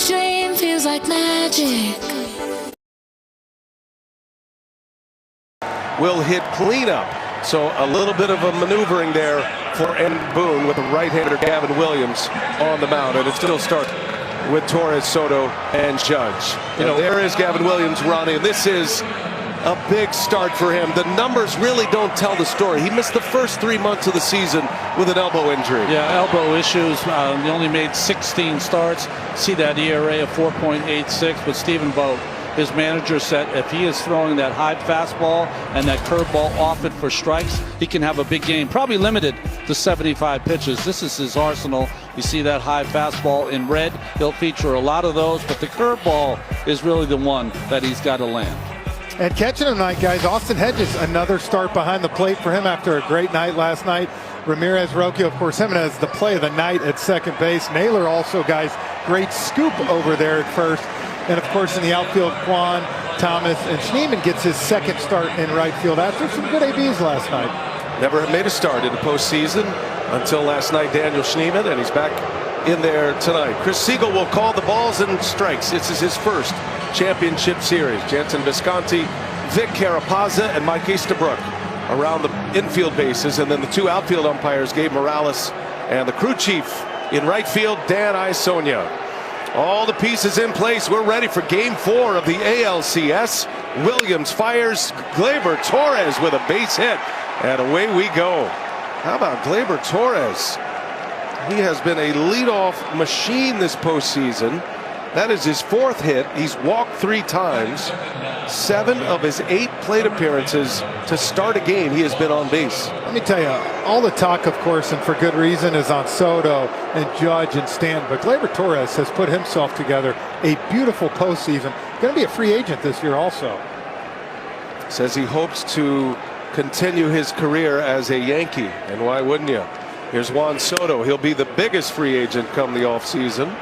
dream feels like magic. Will hit cleanup. So a little bit of a maneuvering there for Aaron Boone with the right-hander Gavin Williams on the mound. And it still starts with Torres, Soto, and Judge. You know, there is Gavin Williams, Ronnie, and this is a big start for him. The numbers really don't tell the story. He missed the first 3 months of the season with an elbow injury. Yeah, elbow issues. He only made 16 starts. See that ERA of 4.86 with Stephen Vogt. His manager said if he is throwing that high fastball and that curveball off it for strikes, he can have a big game. Probably limited to 75 pitches. This is his arsenal. You see that high fastball in red. He'll feature a lot of those, but the curveball is really the one that he's got to land. And catching him tonight, guys, Austin Hedges, another start behind the plate for him after a great night last night. Ramirez Rocchio, of course, him as the play of the night at second base. Naylor also, guys, great scoop over there at first. And, of course, in the outfield, Kwan, Thomas, and Schneemann gets his second start in right field after some good ABs last night. Never made a start in the postseason until last night, Daniel Schneemann, and he's back in there tonight. Chris Siegel will call the balls and strikes. This is his first championship series. Jansen Visconti, Vic Carapazza, and Mike Easterbrook around the infield bases. And then the two outfield umpires, Gabe Morales, and the crew chief in right field, Dan Iasonia. All the pieces in place. We're ready for game 4 of the ALCS. Williams fires Gleyber Torres with a base hit, and away we go. How about Gleyber Torres? He has been a leadoff machine this postseason. That is his 4th hit. He's walked 3 times. 7 of his 8 plate appearances to start a game, he has been on base. Let me tell you, all the talk, of course, and for good reason, is on Soto and Judge and Stanton. But Gleyber Torres has put himself together a beautiful postseason. Going to be a free agent this year also. Says he hopes to continue his career as a Yankee. And why wouldn't you? Here's Juan Soto. He'll be the biggest free agent come the offseason.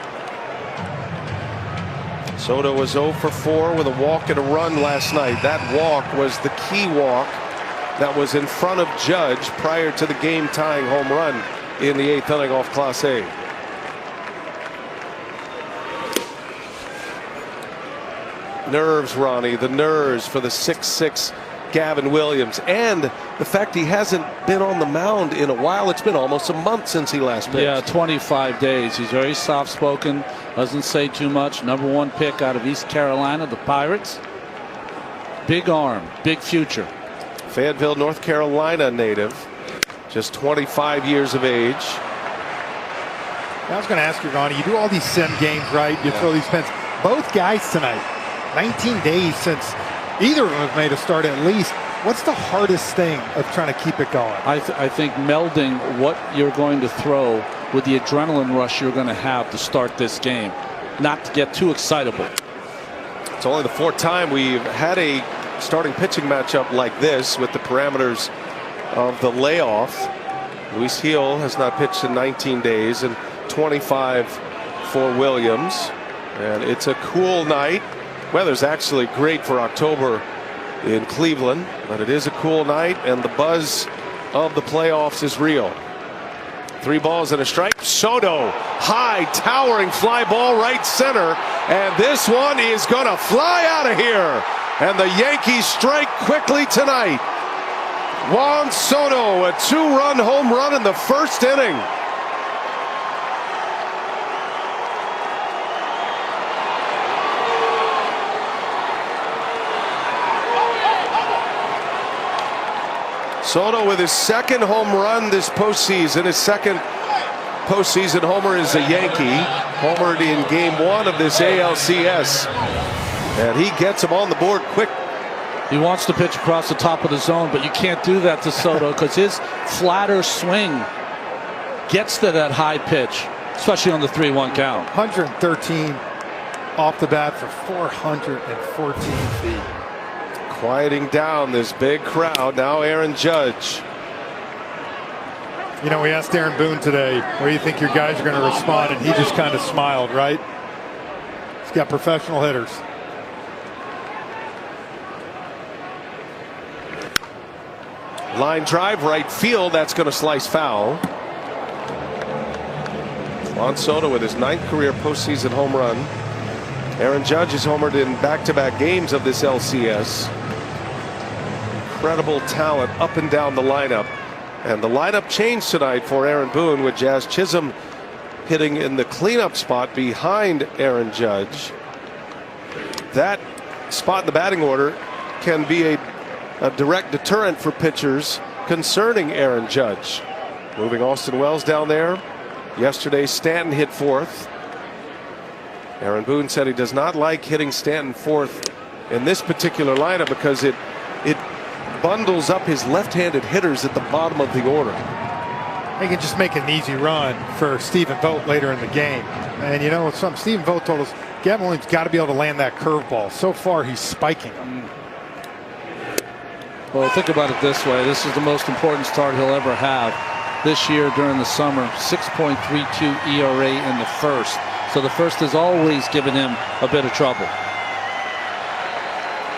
Soto was 0 for 4 with a walk and a run last night. That walk was the key walk that was in front of Judge prior to the game-tying home run in the 8th inning off Class A. Nerves, Ronnie, the nerves for the 6'6" Gavin Williams, and the fact he hasn't been on the mound in a while. It's been almost a month since he last pitched. Yeah, 25 days. He's very soft-spoken, doesn't say too much. #1 pick out of East Carolina, the Pirates. Big arm, big future. Fayetteville, North Carolina native, just 25 years of age. I was going to ask you, Ronnie, you do all these sim games, right? You throw these pins. Both guys tonight, 19 days since either of them have made a start at least. What's the hardest thing of trying to keep it going? I think melding what you're going to throw with the adrenaline rush you're going to have to start this game, not to get too excitable. It's only the 4th time we've had a starting pitching matchup like this with the parameters of the layoff. Luis Gil has not pitched in 19 days, and 25 for Williams. And it's a cool night. Weather's actually great for October in Cleveland, but it is a cool night, and the buzz of the playoffs is real. 3 balls and a strike. Soto, high towering fly ball right center, and this one is gonna fly out of here, and the Yankees strike quickly tonight. Juan Soto, a 2-run home run in the 1st inning. Soto with his 2nd home run this postseason. His 2nd postseason homer is a Yankee. Homered in game 1 of this ALCS. And he gets him on the board quick. He wants to pitch across the top of the zone, but you can't do that to Soto because his flatter swing gets to that high pitch, especially on the 3-1 count. 113 off the bat for 414 feet. Quieting down this big crowd. Now Aaron Judge. You know, we asked Aaron Boone today, where do you think your guys are going to respond? And he just kind of smiled, right? He's got professional hitters. Line drive right field. That's going to slice foul. Juan Soto with his 9th career postseason home run. Aaron Judge has homered in back-to-back games of this LCS. Incredible talent up and down the lineup. And the lineup changed tonight for Aaron Boone, with Jazz Chisholm hitting in the cleanup spot behind Aaron Judge. That spot in the batting order can be a direct deterrent for pitchers concerning Aaron Judge. Moving Austin Wells down there. Yesterday, Stanton hit fourth. Aaron Boone said he does not like hitting Stanton fourth in this particular lineup because it bundles up his left-handed hitters at the bottom of the order. They can just make an easy run for Stephen Vogt later in the game. And you know, Stephen Vogt told us Gavin Williams got to be able to land that curveball. So far, he's spiking them. Well, think about it this way. This is the most important start he'll ever have this year during the summer. 6.32 ERA in the first. So the first has always given him a bit of trouble.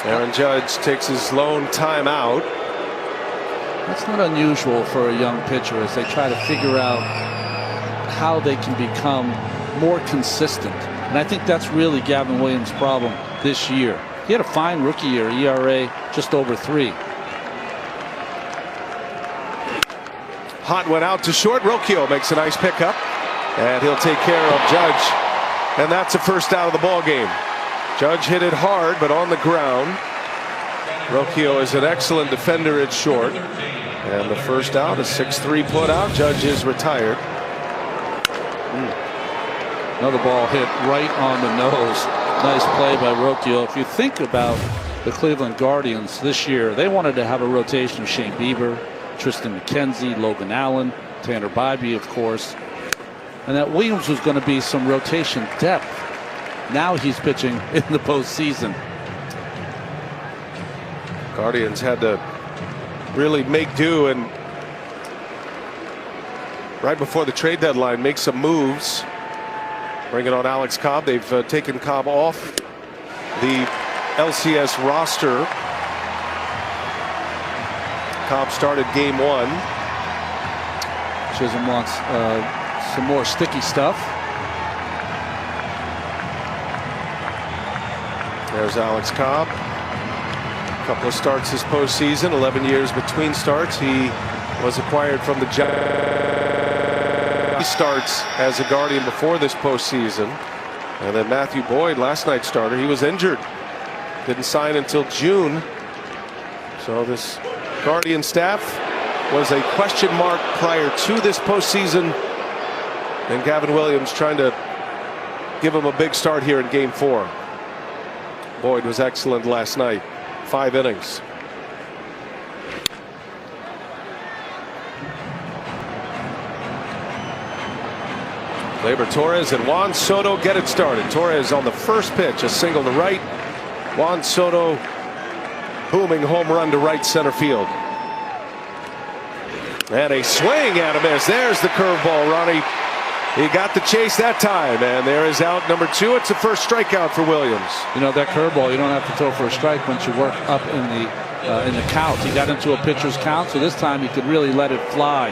Aaron Judge takes his lone timeout. That's not unusual for a young pitcher as they try to figure out how they can become more consistent. And I think that's really Gavin Williams' problem this year. He had a fine rookie year, ERA just over 3. Hot went out to short. Rocchio makes a nice pickup, and he'll take care of Judge. And that's a first out of the ball game. Judge hit it hard, but on the ground. Rocchio is an excellent defender at short. And the first out, a 6-3 put out. Judge is retired. Another ball hit right on the nose. Nice play by Rocchio. If you think about the Cleveland Guardians this year, they wanted to have a rotation of Shane Bieber, Tristan McKenzie, Logan Allen, Tanner Bybee, of course. And that Williams was going to be some rotation depth. Now he's pitching in the postseason. Guardians had to really make do, and right before the trade deadline make some moves. Bringing on Alex Cobb. They've taken Cobb off the LCS roster. Cobb started game 1. Chisholm wants some more sticky stuff. There's Alex Cobb. A couple of starts this postseason, 11 years between starts. He was acquired from the Giants. He starts as a Guardian before this postseason. And then Matthew Boyd, last night's starter, he was injured. Didn't sign until June. So this Guardian staff was a question mark prior to this postseason. And Gavin Williams trying to give him a big start here in game 4. Boyd was excellent last night. 5 innings. Gleyber Torres and Juan Soto get it started. Torres on the first pitch, a single to right. Juan Soto booming home run to right center field. And a swing and a miss. There's the curveball, Ronnie. He got the chase that time, and there is out number 2. It's the first strikeout for Williams. You know, that curveball, you don't have to throw for a strike once you work up in the count. He got into a pitcher's count, so this time he could really let it fly.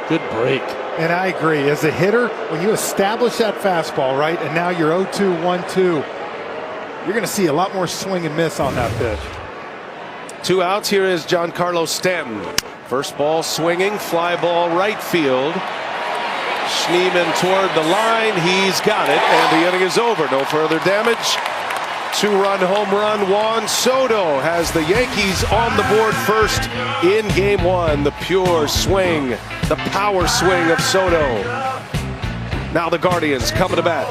Good break. And I agree. As a hitter, when you establish that fastball, right, and now you're 0-2, 1-2, you're going to see a lot more swing and miss on that pitch. 2 outs. Here is Giancarlo Stanton. First ball swinging, fly ball right field. Schneemann toward the line. He's got it, and the inning is over. No further damage. 2-run home run. Juan Soto has the Yankees on the board first in game 1. The pure swing, the power swing of Soto. Now the Guardians coming to bat.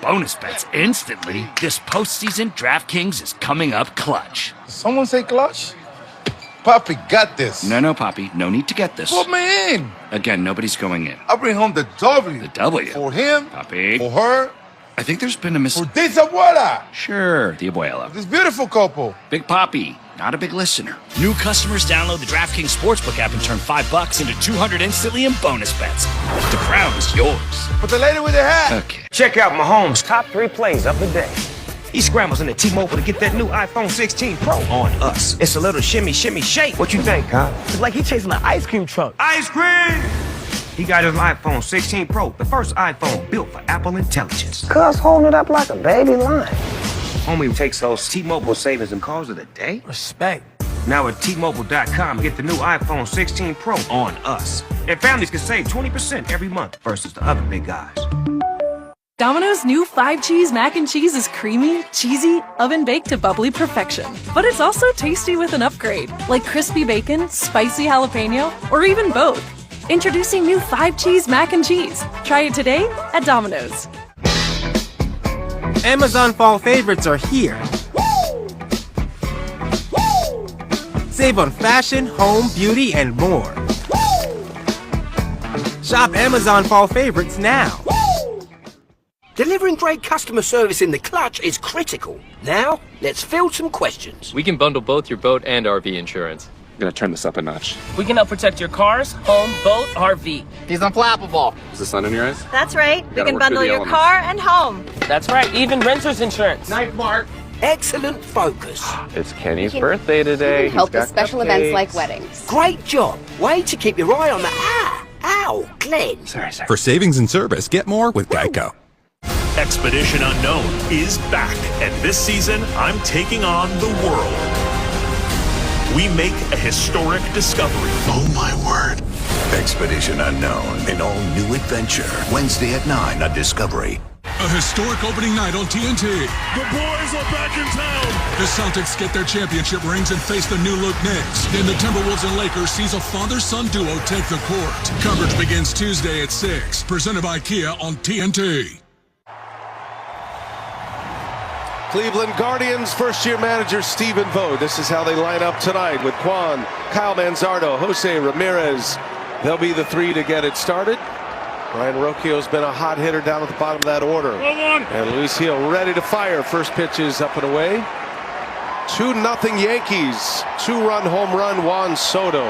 Bonus bets instantly. This postseason, DraftKings is coming up clutch. Someone say clutch? Poppy got this. No, Poppy. No need to get this. Put me in. Again, nobody's going in. I'll bring home the W. The W. For him. Poppy. For her. I think there's been a For this abuela. Sure, the abuela. This beautiful couple. Big Poppy, not a big listener. New customers download the DraftKings Sportsbook app and turn $5 into $200 instantly in bonus bets. The crown is yours. But the lady with the hat. Okay. Check out Mahomes' top 3 plays of the day. He scrambles into T-Mobile to get that new iPhone 16 Pro on us. It's a little shimmy, shimmy, shake. What you think, huh? It's like he's chasing an ice cream truck. Ice cream! He got his iPhone 16 Pro, the first iPhone built for Apple Intelligence. Cuz holding it up like a baby lion. Homie takes those T-Mobile savings and calls it a day. Respect. Now at T-Mobile.com, get the new iPhone 16 Pro on us. And families can save 20% every month versus the other big guys. Domino's new 5-cheese mac and cheese is creamy, cheesy, oven-baked to bubbly perfection. But it's also tasty with an upgrade, like crispy bacon, spicy jalapeno, or even both. Introducing new 5-cheese mac and cheese. Try it today at Domino's. Amazon fall favorites are here. Save on fashion, home, beauty, and more. Shop Amazon fall favorites now. Delivering great customer service in the clutch is critical. Now, let's field some questions. We can bundle both your boat and RV insurance. I'm gonna turn this up a notch. We can help protect your cars, home, boat, RV. He's unflappable. Is the sun in your eyes? That's right. We can bundle your car and home. That's right. Even renter's insurance. Night, Mark. Excellent focus. It's Kenny's birthday today. Help with special events like weddings. Great job. Way to keep your eye on the ow, Glenn. Sorry. For savings and service, get more with Geico. Expedition Unknown is back, and this season, I'm taking on the world. We make a historic discovery. Oh my word. Expedition Unknown, an all-new adventure. Wednesday at 9 on Discovery. A historic opening night on TNT. The boys are back in town. The Celtics get their championship rings and face the new-look Knicks. Then the Timberwolves and Lakers sees a father-son duo take the court. Coverage begins Tuesday at 6. Presented by Kia on TNT. Cleveland Guardians first-year manager Stephen Vogt. This is how they line up tonight with Quan, Kyle Manzardo, Jose Ramirez. They'll be the three to get it started. Ryan Rocchio's been a hot hitter down at the bottom of that order. And Luis Gil ready to fire. First pitch is up and away. 2-0 Yankees. Two-run home run Juan Soto.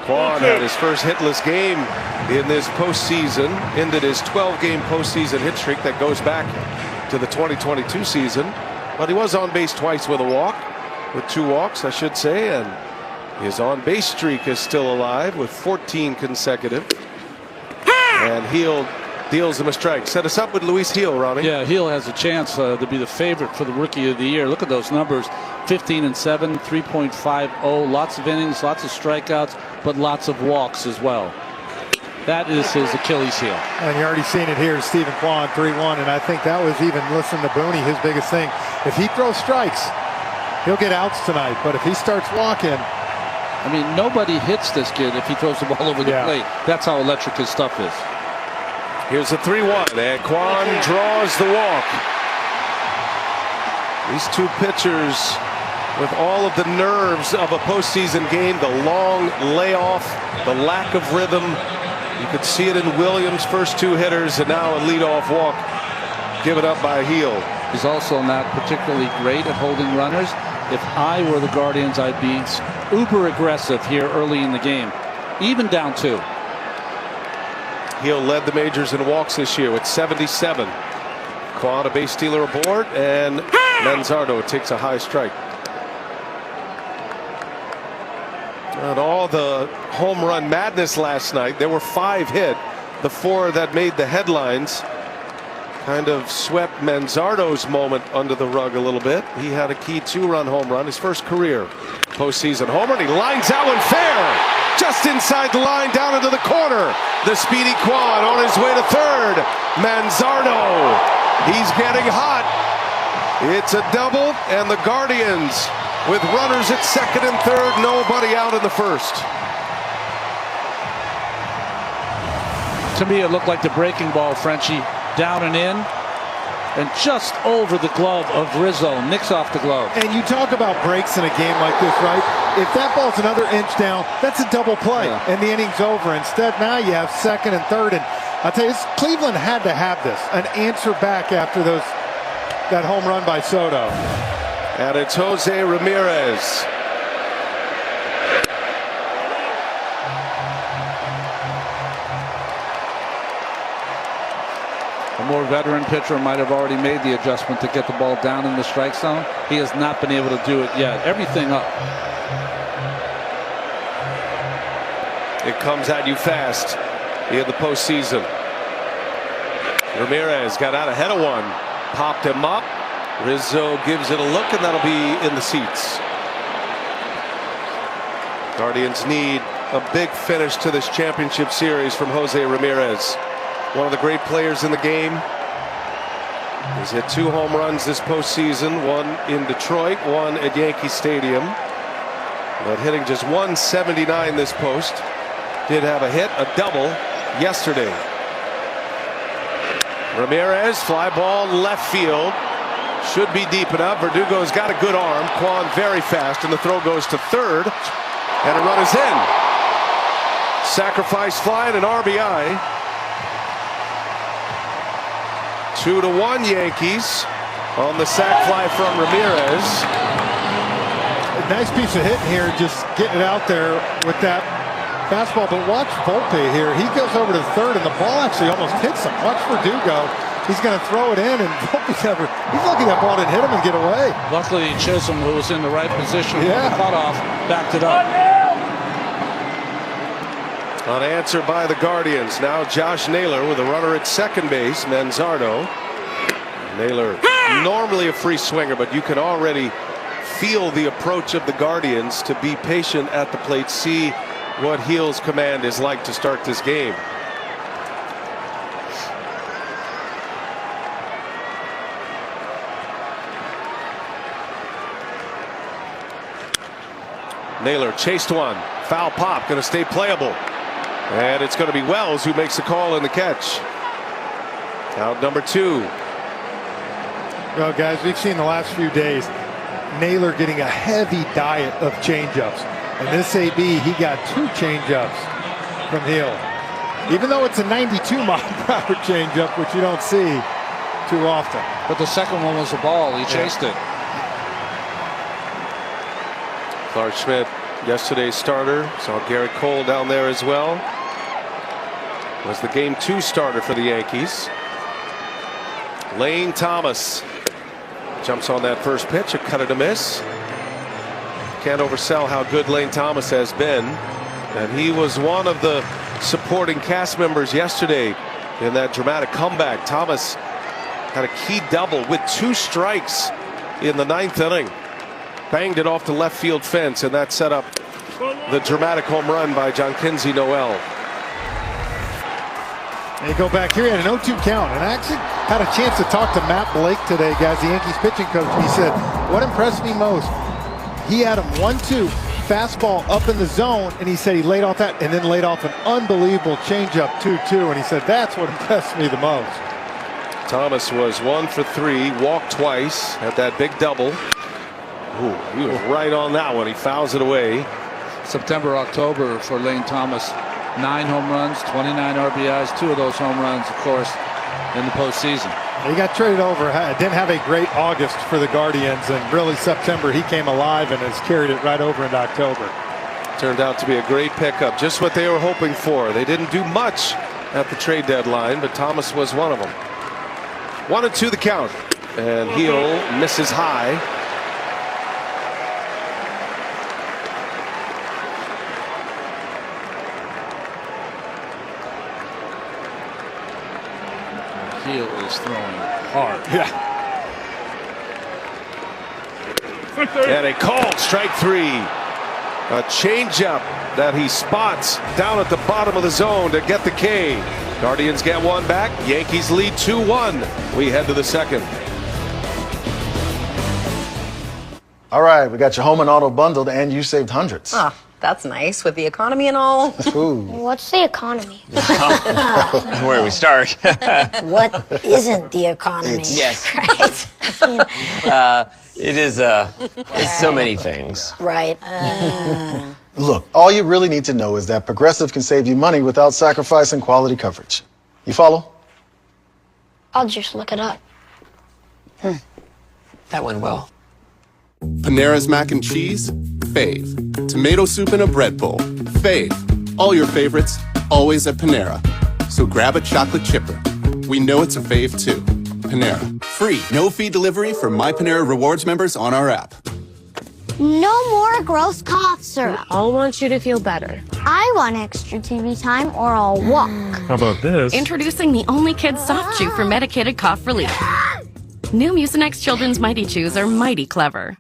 Quan had his first hitless game in this postseason, ended his 12-game postseason hit streak that goes back to the 2022 season. But he was on base twice with a walk, with 2 walks, I should say, and his on-base streak is still alive with 14 consecutive. And Gil deals him a strike. Set us up with Luis Gil, Ronnie. Yeah, Gil has a chance to be the favorite for the Rookie of the Year. Look at those numbers. 15-7, 3.50, lots of innings, lots of strikeouts, but lots of walks as well. That is his Achilles heel. And you're already seeing it here. Stephen Kwan, 3-1, and I think that was even, listen to Booney, his biggest thing. If he throws strikes, he'll get outs tonight, but if he starts walking. I mean, nobody hits this kid if he throws the ball over the plate. That's how electric his stuff is. Here's a 3-1, and Kwan draws the walk. These two pitchers with all of the nerves of a postseason game, the long layoff, the lack of rhythm. You could see it in Williams' first 2 hitters, and now a leadoff walk given up by Gil. He's also not particularly great at holding runners. If I were the Guardians, I'd be uber aggressive here early in the game, even down 2. Gil led the majors in walks this year with 77. Quan, a base stealer aboard, and Manzardo takes a high strike. And all the home run madness last night, there were 5 hit. The 4 that made the headlines kind of swept Manzardo's moment under the rug a little bit. He had a key 2-run home run, his first career postseason homer, and he lines that one fair, just inside the line, down into the corner. The speedy Quan on his way to third. Manzardo, he's getting hot. It's a double, and the Guardians with runners at second and third, nobody out in the first. To me, it looked like the breaking ball, Frenchie, down and in, and just over the glove of Rizzo. Nicks off the glove. And you talk about breaks in a game like this, right? If that ball's another inch down, that's a double play, and the inning's over. Instead, now you have second and third, and I'll tell you, Cleveland had to have this, an answer back after that home run by Soto. And it's Jose Ramirez. A more veteran pitcher might have already made the adjustment to get the ball down in the strike zone. He has not been able to do it yet. Everything up. it comes at you fast in the postseason. Ramirez got out ahead of one, popped him up. Rizzo gives it a look, and that'll be in the seats. Guardians need a big finish to this championship series from Jose Ramirez. One of the great players in the game. He's hit 2 home runs this postseason, one in Detroit, one at Yankee Stadium. But hitting just 179 this post. Did have a hit, a double yesterday. Ramirez, fly ball left field. Should be deep enough. Verdugo's got a good arm. Kwan very fast, and the throw goes to third. And a run is in. Sacrifice fly and an RBI. 2-1 Yankees on the sac fly from Ramirez. A nice piece of hitting here, just getting it out there with that fastball. But watch Volpe here. He goes over to third, and the ball actually almost hits him. Watch Verdugo. He's going to throw it in, and Volpe's he's lucky that ball didn't hit him and get away. Luckily, Chisholm, who was in the right position for the cutoff, backed it up. Unanswered by the Guardians. Now Josh Naylor with a runner at second base. Manzardo. Naylor, normally a free swinger, but you can already feel the approach of the Guardians to be patient at the plate, see what Heel's command is like to start this game. Naylor chased one. Foul pop, going to stay playable. And it's going to be Wells who makes the call and the catch. Out number 2. Well, guys, we've seen the last few days Naylor getting a heavy diet of changeups. And this AB, he got 2 changeups from Heel. Even though it's a 92-mile-per-hour changeup, which you don't see too often. But the second one was a ball. He chased it. Clark Schmidt, yesterday's starter, saw Garrett Cole down there as well. Was the game 2 starter for the Yankees. Lane Thomas jumps on that first pitch, a cut and a miss. Can't oversell how good Lane Thomas has been, and he was one of the supporting cast members yesterday in that dramatic comeback. Thomas had a key double with 2 strikes in the 9th inning. Banged it off the left field fence, and that set up the dramatic home run by Jonkinzie Noel. And you go back here, he had an 0-2 count, and I actually had a chance to talk to Matt Blake today, guys, the Yankees pitching coach, and he said, what impressed me most, he had him 1-2, fastball up in the zone, and he said he laid off that, and then laid off an unbelievable changeup 2-2, and he said that's what impressed me the most. Thomas was 1 for 3, walked twice, had that big double. Ooh, he was right on that one. He fouls it away. September, October for Lane Thomas. 9 home runs, 29 RBIs. 2 of those home runs, of course, in the postseason. He got traded over. Didn't have a great August for the Guardians, and really September he came alive and has carried it right over into October. Turned out to be a great pickup, just what they were hoping for. They didn't do much at the trade deadline, but Thomas was one of them. 1-2 the count, and Heel misses high. Heel is throwing hard. Yeah. And a called strike 3. A changeup that he spots down at the bottom of the zone to get the K. Guardians get one back. Yankees lead 2-1. We head to the second. All right, we got your home and auto bundled, and you saved hundreds. Oh, that's nice with the economy and all. Ooh. What's the economy? Where we start. What isn't the economy? Yes. Right? It is it's so many things. Right. Look, all you really need to know is that Progressive can save you money without sacrificing quality coverage. You follow? I'll just look it up. That went well. Panera's mac and cheese? Fave. Tomato soup in a bread bowl? Fave. All your favorites, always at Panera. So grab a chocolate chipper. We know it's a fave too. Panera. Free, no-fee delivery for My Panera Rewards members on our app. No more gross cough syrup. I want you to feel better. I want extra TV time or I'll walk. How about this? Introducing the only kid soft chew for medicated cough relief. New Mucinex Children's Mighty Chews are mighty clever.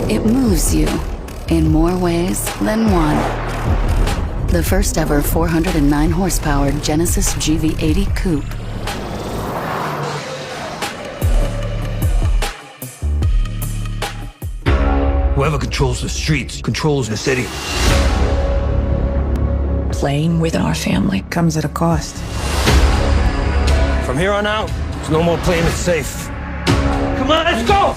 It moves you in more ways than one. The first ever 409 horsepower Genesis GV80 Coupe. Whoever controls the streets controls the city. Playing with our family comes at a cost. From here on out, there's no more playing it safe. Come on, let's go!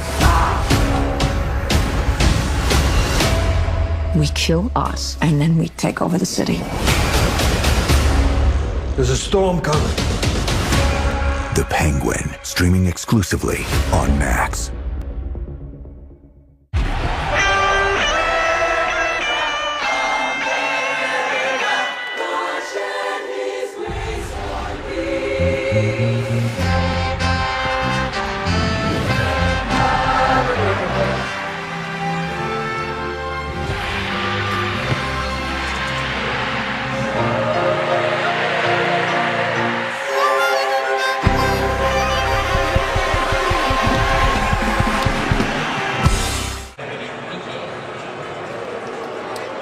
We kill us, and then we take over the city. There's a storm coming. The Penguin, streaming exclusively on Max.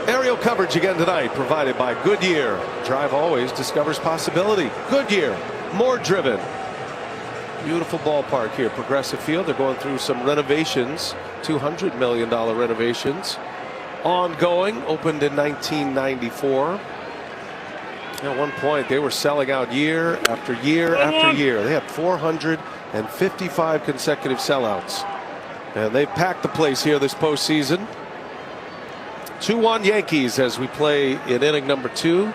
Aerial coverage again tonight, provided by Goodyear. Drive always discovers possibility. Goodyear, more driven. Beautiful ballpark here, Progressive Field. They're going through some renovations, $200 million renovations. Ongoing, opened in 1994. At one point, they were selling out year after year after year. They had 455 consecutive sellouts. And they've packed the place here this postseason. 2-1 Yankees as we play in inning number 2.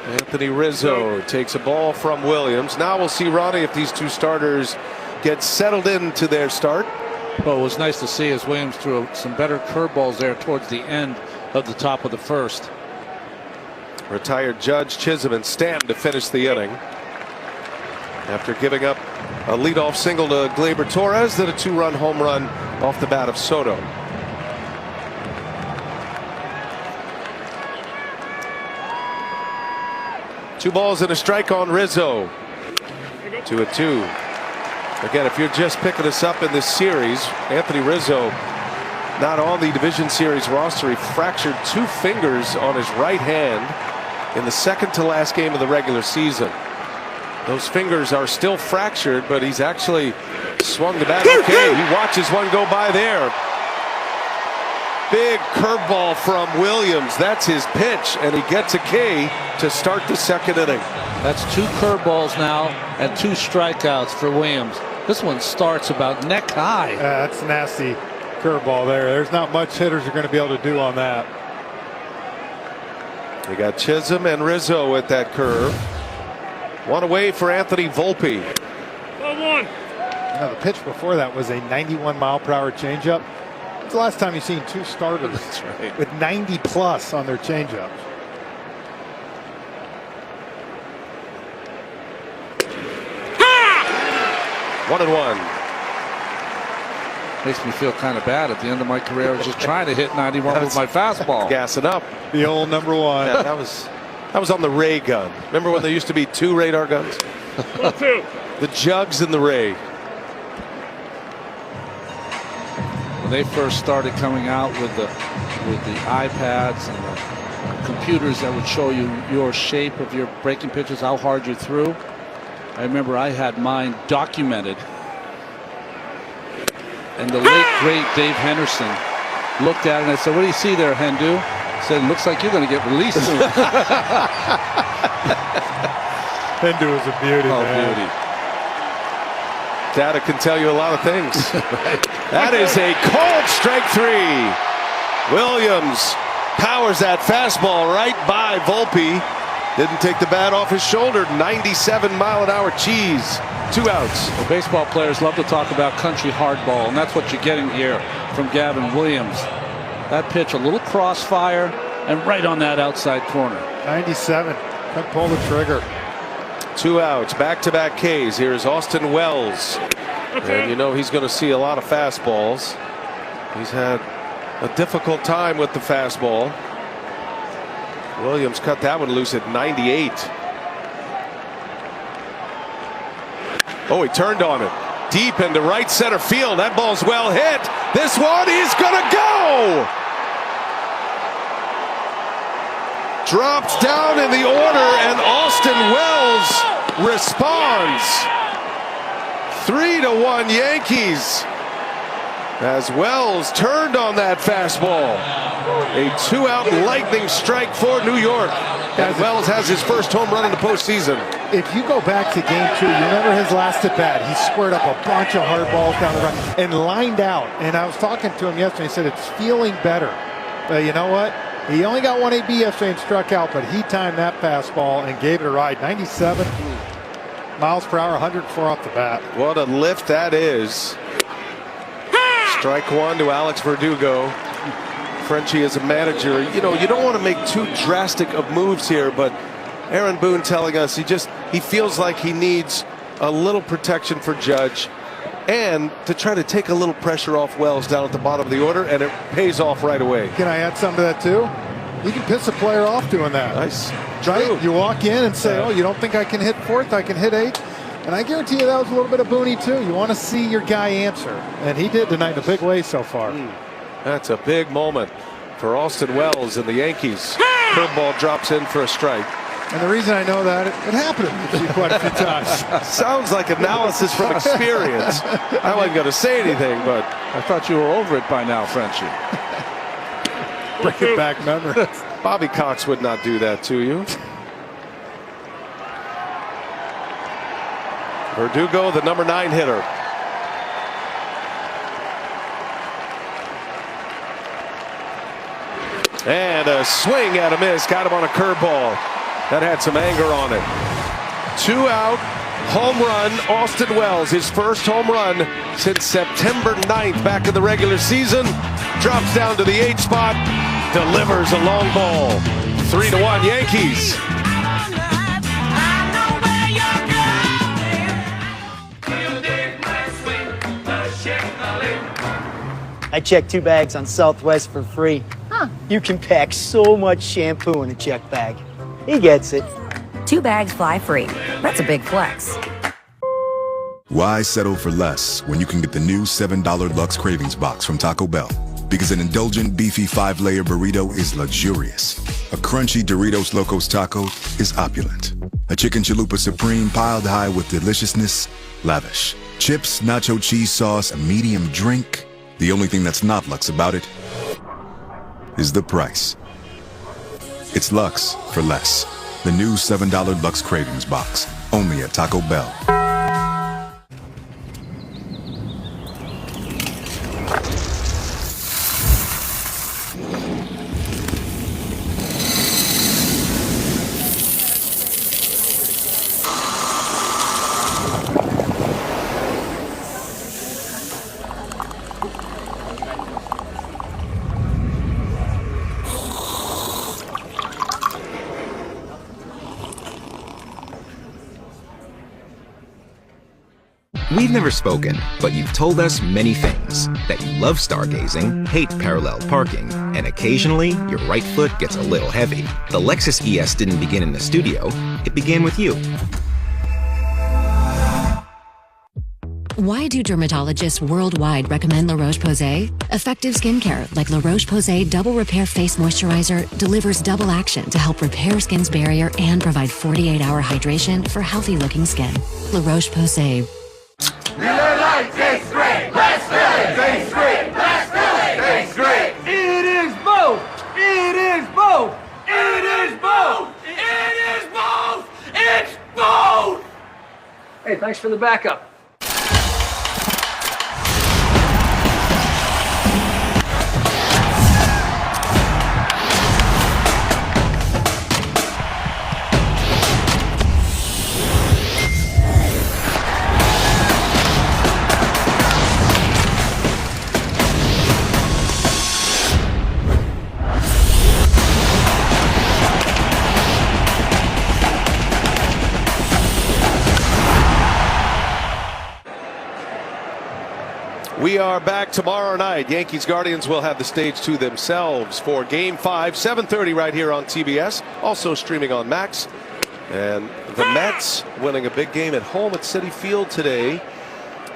Anthony Rizzo takes a ball from Williams. Now we'll see, Ronnie, if these two starters get settled into their start. Well, it was nice to see as Williams threw some better curveballs there towards the end of the top of the first. Retired Judge, Chisholm, and Stanton to finish the inning. After giving up a leadoff single to Gleyber Torres, then a 2-run home run off the bat of Soto. Two balls and a strike on Rizzo. 2-2. Again, if you're just picking us up in this series, Anthony Rizzo not on the Division Series roster. He fractured 2 fingers on his right hand in the second to last game of the regular season. Those fingers are still fractured, but he's actually swung the bat okay. He watches one go by there. Big curveball from Williams. That's his pitch, and he gets a K to start the second inning. That's 2 curveballs now and 2 strikeouts for Williams. This one starts about neck high. That's a nasty curveball there. There's not much hitters are going to be able to do on that. You got Chisholm and Rizzo at that curve. One away for Anthony Volpe. Now, the pitch before that was a 91-mile-per-hour changeup. When's the last time you've seen 2 starters with 90+ on their changeups? Ha! 1-1. Makes me feel kind of bad. At the end of my career, I was just trying to hit 91 with my fastball. Gassing up. The old number 1. Yeah, that was on the Ray gun. Remember when there used to be 2 radar guns? The Jugs and the Ray. When they first started coming out with the iPads and the computers that would show you your shape of your breaking pitches, how hard you threw, I remember I had mine documented. And the late, great Dave Henderson looked at it and I said, "What do you see there, Hendu?" He said, "It looks like you're going to get released soon." Hendu is a beauty, man. Beauty. Data can tell you a lot of things. That is a cold strike 3. Williams powers that fastball right by Volpe. Didn't take the bat off his shoulder. 97-mile-an-hour cheese. 2 outs. Well, baseball players love to talk about country hardball, and that's what you're getting here. from Gavin Williams. That pitch, a little crossfire, and right on that outside corner. 97. Couldn't pull the trigger. 2 outs, back-to-back Ks. Here's Austin Wells. And you know he's going to see a lot of fastballs. He's had a difficult time with the fastball. Williams cut that one loose at 98. Oh, he turned on it. Deep into right center field. That ball's well hit. This one is going to go. Drops down in the order, and Austin Wells responds. 3-1 Yankees. As Wells turned on that fastball. A 2-out lightning strike for New York. And Wells has his first home run in the postseason. If you go back to game 2, you remember his last at bat. He squared up a bunch of hard balls down the right and lined out. And I was talking to him yesterday. He said it's feeling better. But you know what? He only got 1 AB yesterday and struck out, but he timed that fastball and gave it a ride. 97 miles per hour, 104 off the bat. What a lift that is. Strike one to Alex Verdugo. Frenchie is a manager. You know, you don't want to make too drastic of moves here, but Aaron Boone telling us he feels like he needs a little protection for Judge and to try to take a little pressure off Wells down at the bottom of the order, and it pays off right away. Can I add some to that too? You can piss a player off doing that. Nice. Right? You walk in and say, oh, you don't think I can hit 4th? I can hit 8th. And I guarantee you that was a little bit of Booney too. You want to see your guy answer. And he did tonight in a big way so far. That's a big moment for Austin Wells and the Yankees. Curveball drops in for a strike. And the reason I know that, it happened to me quite a few times. Sounds like analysis from experience. I wasn't going to say anything, but I thought you were over it by now, Frenchie. Bring it back memories. Bobby Cox would not do that to you. Verdugo, the number 9 hitter. And a swing and a miss. Got him on a curveball. That had some anger on it. 2 out, home run, Austin Wells. His first home run since September 9th back in the regular season. Drops down to the 8th spot. Delivers a long ball. 3-1 Yankees. I checked 2 bags on Southwest for free. Huh. You can pack so much shampoo in a check bag. He gets it. 2 bags fly free. That's a big flex. Why settle for less when you can get the new $7 Lux Cravings Box from Taco Bell? Because an indulgent, beefy 5-layer burrito is luxurious. A crunchy Doritos Locos Taco is opulent. A chicken chalupa supreme piled high with deliciousness, lavish. Chips, nacho cheese sauce, a medium drink. The only thing that's not Lux about it is the price. It's Lux for less. The new $7 Lux Cravings Box, only at Taco Bell. We've never spoken, but you've told us many things. That you love stargazing, hate parallel parking, and occasionally your right foot gets a little heavy. The Lexus ES didn't begin in the studio, it began with you. Why do dermatologists worldwide recommend La Roche-Posay? Effective skincare like La Roche-Posay Double Repair Face Moisturizer delivers double action to help repair skin's barrier and provide 48-hour hydration for healthy-looking skin. La Roche-Posay. Tastes great. Let's fill it. Tastes great. Let's fill it. Tastes great. It is both. It is both. It is both. It is both. It's both. Hey, thanks for the backup. We are back tomorrow night. Yankees Guardians will have the stage to themselves for Game 5, 7:30 right here on TBS. Also streaming on Max. And the Mets winning a big game at home at Citi Field today.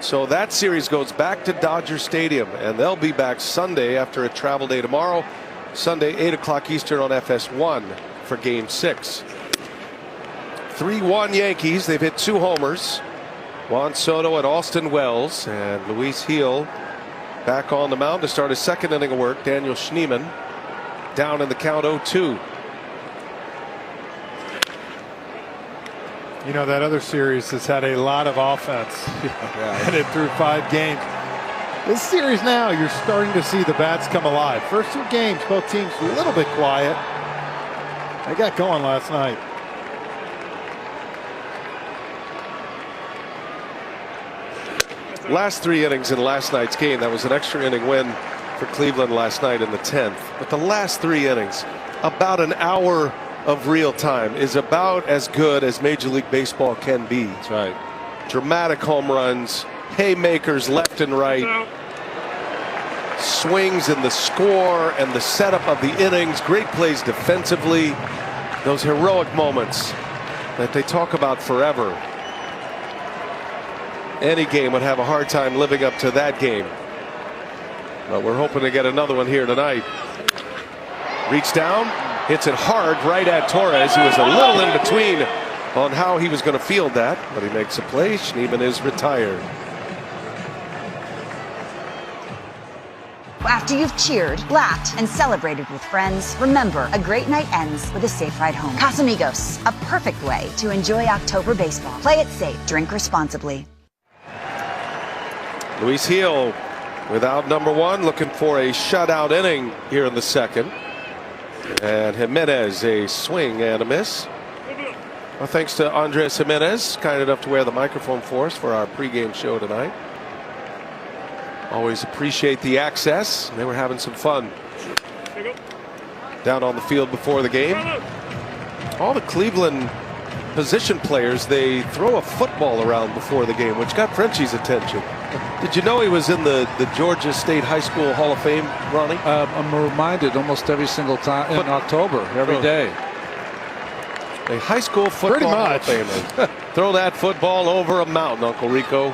So that series goes back to Dodger Stadium, and they'll be back Sunday after a travel day tomorrow. Sunday, 8 o'clock Eastern on FS1 for Game 6. 3-1 Yankees. They've hit 2 homers. Juan Soto and Austin Wells, and Luis Gil back on the mound to start his second inning of work. Daniel Schneemann down in the count 0-2. You know, that other series has had a lot of offense. And it through 5 games. This series now, you're starting to see the bats come alive. First 2 games, both teams a little bit quiet. They got going last night. Last 3 innings in last night's game. That was an extra inning win for Cleveland last night in the 10th. But the last 3 innings, about an hour of real time, is about as good as Major League Baseball can be. That's right. Dramatic home runs, haymakers left and right, swings in the score and the setup of the innings, great plays defensively, those heroic moments that they talk about forever. Any game would have a hard time living up to that game. But we're hoping to get another one here tonight. Reach down, hits it hard right at Torres, who was a little in between on how he was going to field that, but he makes a play. Schneemann is retired. After you've cheered, laughed, and celebrated with friends, remember, a great night ends with a safe ride home. Casamigos, a perfect way to enjoy October baseball. Play it safe, drink responsibly. Luis Gil without number 1, looking for a shutout inning here in the second. And Jimenez, a swing and a miss. Well, thanks to Andres Jimenez, kind enough to wear the microphone for us for our pregame show tonight. Always appreciate the access. They were having some fun down on the field before the game. All the Cleveland position players, they throw a football around before the game, which got Frenchie's attention. Did you know he was in the Georgia State High School Hall of Fame, Ronnie? I'm reminded almost every single time in October, every day. A high school football Hall of Famer. Throw that football over a mountain, Uncle Rico.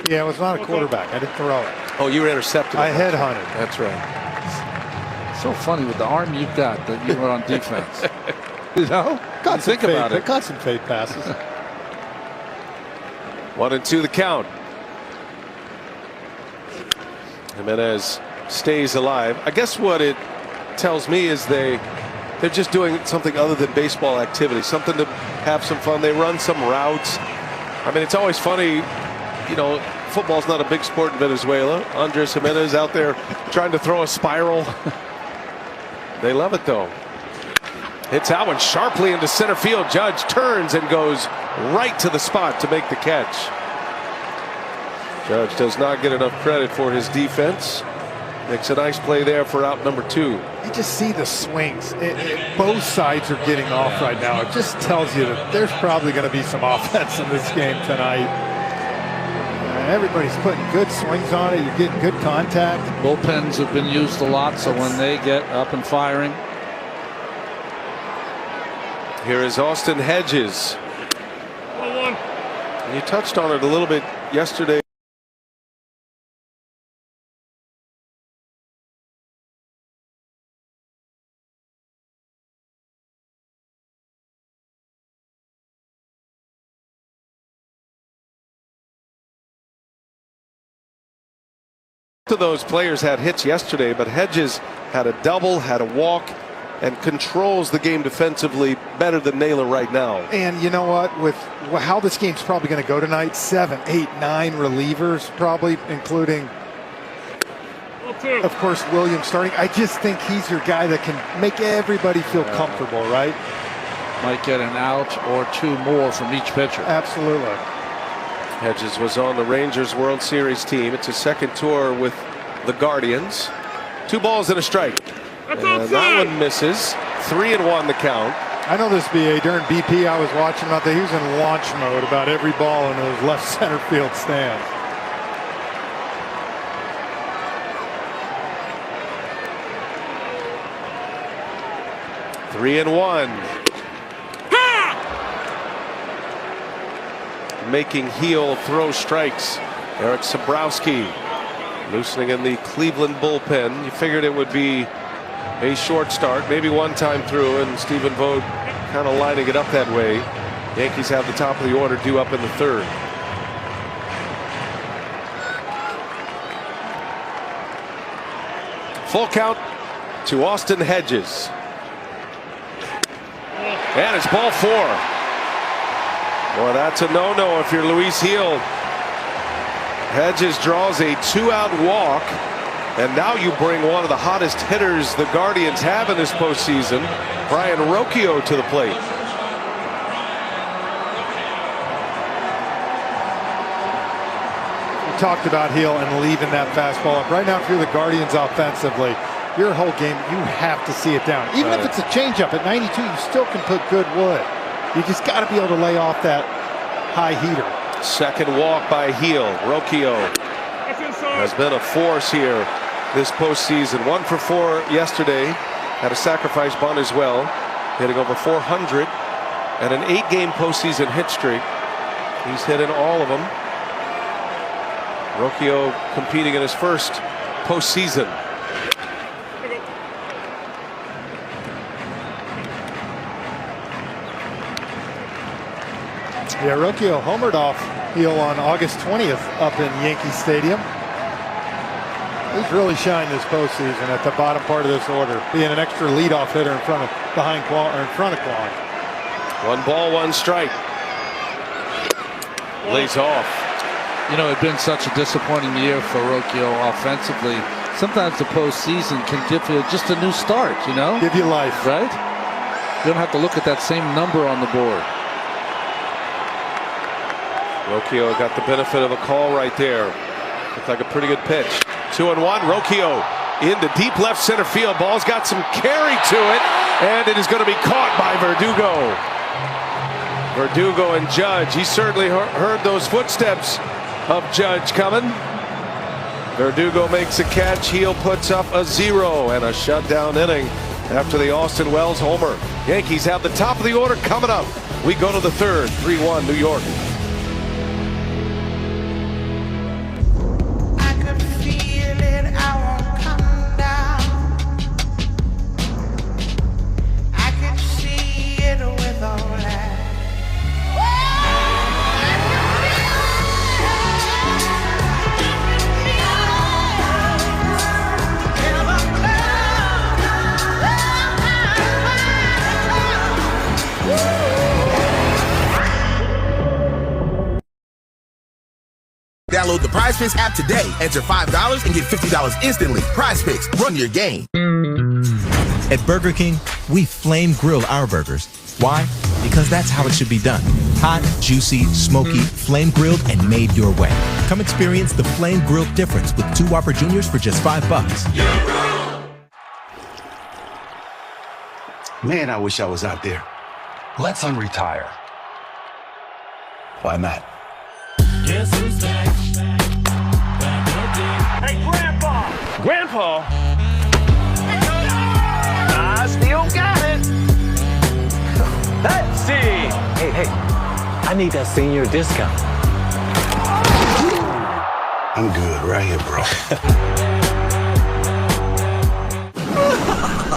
Yeah, it was not a quarterback. I didn't throw it. Oh, you were intercepted. I headhunted. That's right. So funny with the arm you've got that you were on defense. You know? Think about it. Got some fade passes. 1-2 the count. Jimenez stays alive. I guess what it tells me is they're just doing something other than baseball activity, something to have some fun. They run some routes. I mean, it's always funny, you know, football's not a big sport in Venezuela. Andres Jimenez out there trying to throw a spiral. They love it though. Hits that one sharply into center field. Judge turns and goes right to the spot to make the catch. Judge does not get enough credit for his defense. Makes a nice play there for out number 2. You just see the swings. Both sides are getting off right now. It just tells you that there's probably going to be some offense in this game tonight. Everybody's putting good swings on it. You're getting good contact. Bullpens have been used a lot, so when they get up and firing. Here is Austin Hedges. And you touched on it a little bit yesterday. Both of those players had hits yesterday, but Hedges had a double, had a walk, and controls the game defensively better than Naylor right now. And you know what? With how this game's probably going to go tonight, 7, 8, 9 relievers, probably including, of course, Williams starting. I just think he's your guy that can make everybody feel comfortable, right? Might get an out or 2 more from each pitcher. Absolutely. Hedges was on the Rangers World Series team. It's his second tour with the Guardians. 2 balls and a strike. And that one misses. 3-1 the count. I know this BA during BP I was watching about that. He was in launch mode about every ball in those left center field stands. 3-1. Making heel throw strikes. Eric Sabrowski loosening in the Cleveland bullpen. You figured it would be a short start, maybe one time through, and Stephen Vogt kind of lining it up that way. Yankees have the top of the order due up in the third. Full count to Austin Hedges. And it's ball 4. Boy, that's a no-no if you're Luis Gil. Hedges draws a 2-out walk. And now you bring one of the hottest hitters the Guardians have in this postseason, Brian Rocchio, to the plate. We talked about Gil and leaving that fastball up. Right now, if you're the Guardians offensively, your whole game, you have to see it down. Even if it's a changeup at 92, you still can put good wood. You just got to be able to lay off that high heater. Second walk by Gil. Rocchio has been a force here this postseason. 1 for 4 yesterday. Had a sacrifice bunt as well. Hitting over 400 and an 8-game postseason hit streak. He's hit in all of them. Rocchio competing in his first postseason. Yeah, Rocchio homered off Gil on August 20th up in Yankee Stadium. He's really shined this postseason at the bottom part of this order, being an extra leadoff hitter in front of Quan. 1 ball, 1 strike. Lays off. You know, it's been such a disappointing year for Rocchio offensively. Sometimes the postseason can give you just a new start, you know? Give you life. Right? You don't have to look at that same number on the board. Rocchio got the benefit of a call right there. Looked like a pretty good pitch. 2-1. Rocchio into deep left center field. Ball's got some carry to it, and it is going to be caught by Verdugo. Verdugo and Judge. He certainly heard those footsteps of Judge coming. Verdugo makes a catch. Gil puts up a 0 and a shutdown inning after the Austin Wells homer. Yankees have the top of the order coming up. We go to the third. 3-1 New York. Download the PrizePicks app today. Enter $5 and get $50 instantly. PrizePicks, run your game. At Burger King, we flame grill our burgers. Why? Because that's how it should be done. Hot, juicy, smoky, flame grilled, and made your way. Come experience the flame grilled difference with 2 Whopper Juniors for just $5. Man, I wish I was out there. Let's unretire. Why not? Guess who's back? Hey, Grandpa! Grandpa? I still got it. Let's see. Hey, I need that senior discount. I'm good right here, bro.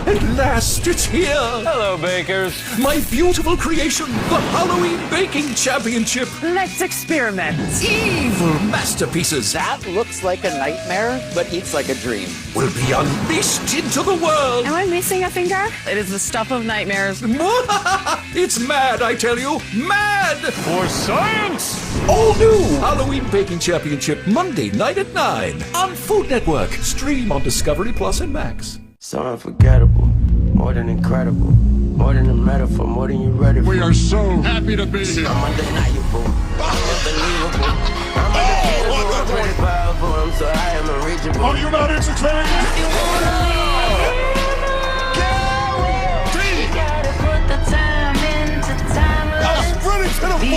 At last, it's here! Hello, bakers. My beautiful creation, the Halloween Baking Championship. Let's experiment. Evil masterpieces That looks like a nightmare, but eats like a dream. will be unleashed into the world. Am I missing a finger? It is the stuff of nightmares. It's mad, I tell you. Mad! For science! All new Halloween Baking Championship, Monday night at 9 on Food Network. Stream on Discovery Plus and Max. So unforgettable, more than incredible, more than a metaphor, more than you're ready for. We are so happy to be here. I'm undeniable, unbelievable. I'm unbelievable, 25 for him, so I am unreachable. Are you not entertained? You gotta put the time into timeless. I'm running to the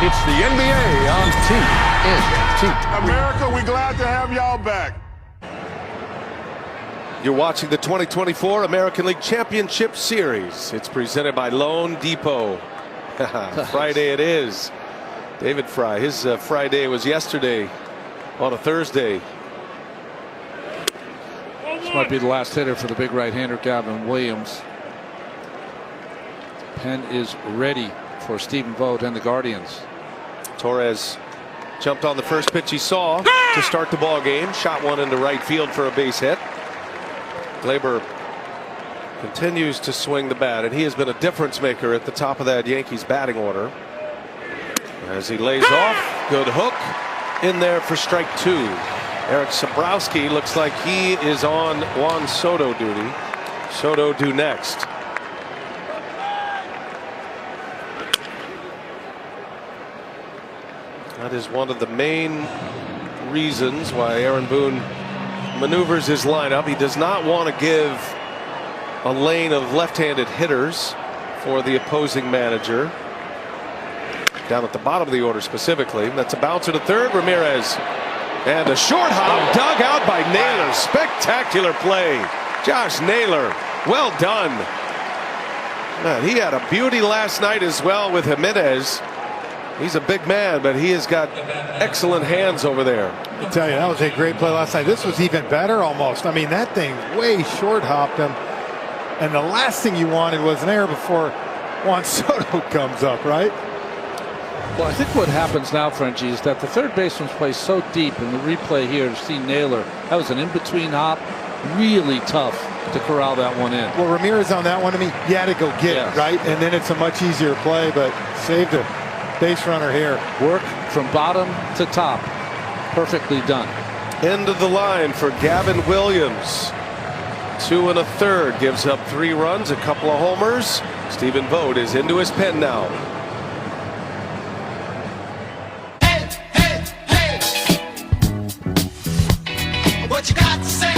It's the NBA on TNT. America, we're glad to have y'all back. You're watching the 2024 American League Championship Series. It's presented by Loan Depot. Friday it is. David Fry. His Friday was yesterday on a Thursday. This might be the last hitter for the big right-hander Gavin Williams. Pen is ready for Stephen Vogt and the Guardians. Torres jumped on the first pitch he saw to start the ball game. Shot one into right field for a base hit. Gleyber continues to swing the bat, and he has been a difference maker at the top of that Yankees batting order. As he lays off, good hook in there for strike two. Eric Sabrowski looks like he is on Juan Soto duty. Soto due next. That is one of the main reasons why Aaron Boone maneuvers his lineup. He does not want to give a lane of left-handed hitters for the opposing manager. Down at the bottom of the order specifically. That's a bouncer to third. Ramirez. And a short hop dug out by Naylor. Spectacular play. Josh Naylor. Well done. Man, he had a beauty last night as well with Jimenez. He's a big man, but he has got excellent hands over there. I tell you, that was a great play last night. This was even better almost. I mean, that thing way short hopped him. And the last thing you wanted was an error before Juan Soto comes up, right? Well, I think what happens now, Frenchie, is that the third baseman plays so deep in the replay here to see Naylor. That was an in-between hop. Really tough to corral that one in. Well, Ramirez on that one, I mean, you had to go get it, right? And then it's a much easier play, but saved a base runner here. Work from bottom to top. Perfectly done. End of the line for Gavin Williams. 2 1/3, gives up 3 runs, a couple of homers. Stephen Vogt is into his pen now. What you got to say?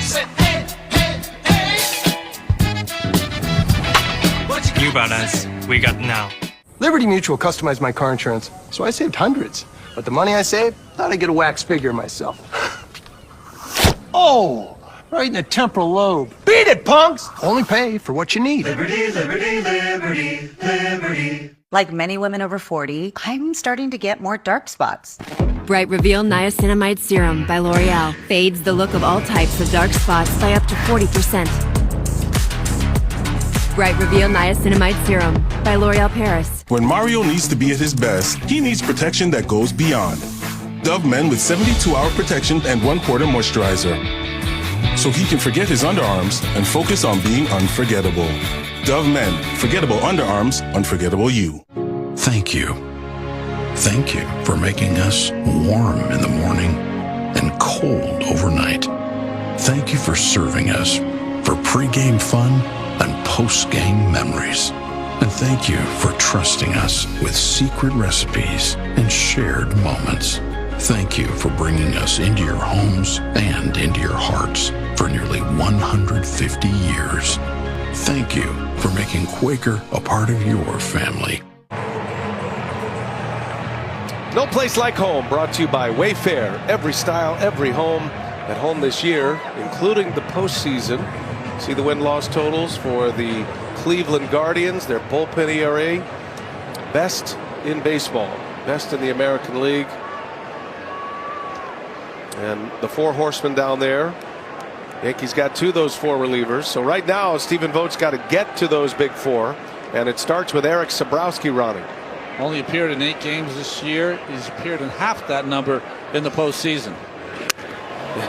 Say hey, hey, hey. You bought us. We got now. Liberty Mutual customized my car insurance, so I saved hundreds. But the money I saved, thought I'd get a wax figure myself. Oh, right in the temporal lobe. Beat it, punks! Only pay for what you need. Liberty, liberty, liberty, liberty. Like many women over 40, I'm starting to get more dark spots. Bright Reveal Niacinamide Serum by L'Oreal fades the look of all types of dark spots by up to 40%. Bright Reveal Niacinamide Serum by L'Oreal Paris. When Mario needs to be at his best, he needs protection that goes beyond. Dove Men with 72-hour protection and 1-quarter moisturizer. So he can forget his underarms and focus on being unforgettable. Dove Men, forgettable underarms, unforgettable you. Thank you. Thank you for making us warm in the morning and cold overnight. Thank you for serving us for pregame fun and postgame memories. And thank you for trusting us with secret recipes and shared moments. Thank you for bringing us into your homes and into your hearts for nearly 150 years. Thank you for making Quaker a part of your family. No place like home, brought to you by Wayfair. Every style, every home. At home this year, including the postseason. See the win-loss totals for the Cleveland Guardians. Their bullpen ERA, best in baseball, best in the American League. And the 4 horsemen down there. Yankees got 2 of those 4 relievers. So right now, Stephen Vogt's got to get to those big 4. And it starts with Eric Sabrowski running. Only appeared in 8 games this year. He's appeared in half that number in the postseason.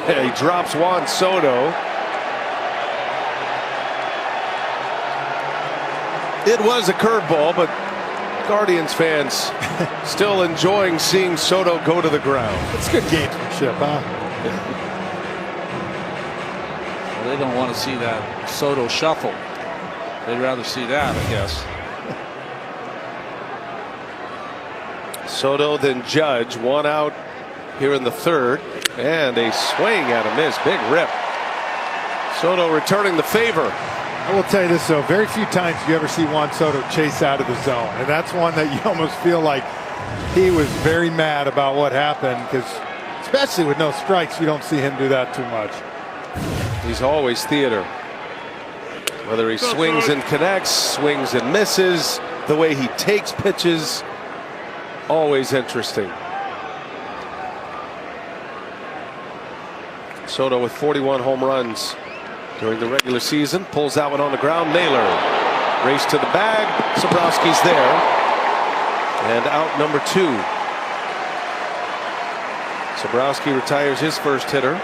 He drops Juan Soto. It was a curveball, but Guardians fans still enjoying seeing Soto go to the ground. It's good gamesmanship, huh? Well, they don't want to see that Soto shuffle. They'd rather see that, I guess. Soto then Judge, 1 out here in the 3rd, and a swing at a miss. Big rip. Soto returning the favor. I will tell you this, though, very few times do you ever see Juan Soto chase out of the zone. And that's one that you almost feel like he was very mad about what happened, because especially with no strikes, you don't see him do that too much. He's always theater. Whether he swings and connects, swings and misses, the way he takes pitches, always interesting. Soto with 41 home runs during the regular season. Pulls that one on the ground. Naylor. Race to the bag. Sobrowski's there. And out number 2. Sobrowski retires his first hitter.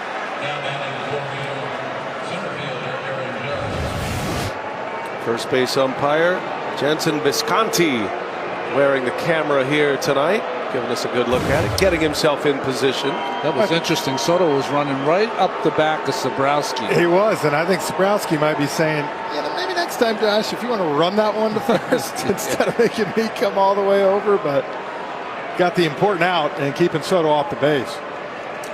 First base umpire Jensen Visconti wearing the camera here tonight, giving us a good look at it, getting himself in position. That was interesting. Soto was running right up the back of Sobrowski. He was, and I think Sobrowski might be saying, maybe next time, Josh, if you want to run that one to first instead of making me come all the way over, but got the important out and keeping Soto off the base.